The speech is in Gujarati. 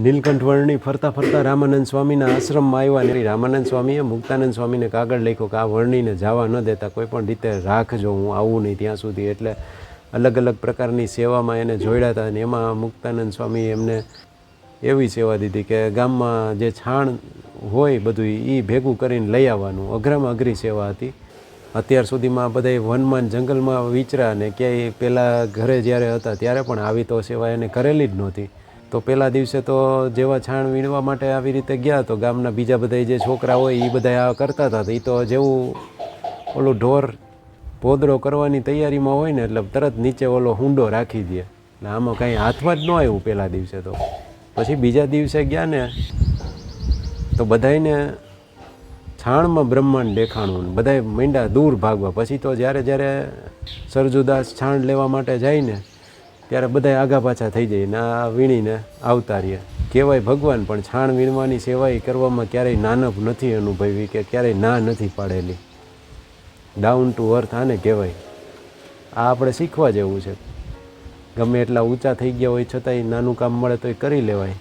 નીલકંઠ વર્ણી ફરતા ફરતા રામાનંદ સ્વામીના આશ્રમમાં આવ્યા ને રામાનંદ સ્વામીએ મુક્તાનંદ સ્વામીને કાગળ લખ્યો કે આ વર્ણીને જવા ન દેતા, કોઈ પણ રીતે રાખજો, હું આવું નહીં ત્યાં સુધી. એટલે અલગ અલગ પ્રકારની સેવામાં એને જોડ્યા હતા અને એમાં મુક્તાનંદ સ્વામીએ એમને એવી સેવા દીધી કે ગામમાં જે છાણ હોય બધું એ ભેગું કરીને લઈ આવવાનું. અઘરામાં અઘરી સેવા હતી. અત્યાર સુધીમાં બધા વનમાં જંગલમાં વિચરા ને ક્યાંય પહેલાં ઘરે જ્યારે હતા ત્યારે પણ આવી તો સેવા એને કરેલી જ નહોતી. તો પહેલા દિવસે તો જેવા છાણ વીણવા માટે આવી રીતે ગયા તો ગામના બીજા બધા જે છોકરા હોય એ બધા આ કરતા હતા. એ તો જેવું ઓલું ઢોર પોદરો કરવાની તૈયારીમાં હોય ને એટલે તરત નીચે ઓલો હુંડો રાખી દે. એટલે આમાં કાંઈ હાથમાં જ ન આવ્યું પહેલા દિવસે. તો પછી બીજા દિવસે ગયા ને તો બધાને છાણમાં બ્રહ્માંડ દેખાણું, બધાય માંડ્યા દૂર ભાગવા. પછી તો જ્યારે સરજુદાસ છાણ લેવા માટે જાય ને ત્યારે બધાય આગા પાછા થઈ જાય ને આ વીણીને આવતા રહીએ. કહેવાય ભગવાન પણ છાણ વીણવાની સેવા કરવામાં ક્યારેય નાનપ નથી અનુભવી કે ક્યારેય ના નથી પાડેલી. ડાઉન ટુ અર્થ આને કહેવાય. આ આપણે શીખવા જેવું છે. ગમે એટલા ઊંચા થઈ ગયા હોય છતાંય નાનું કામ મળે તો એ કરી લેવાય.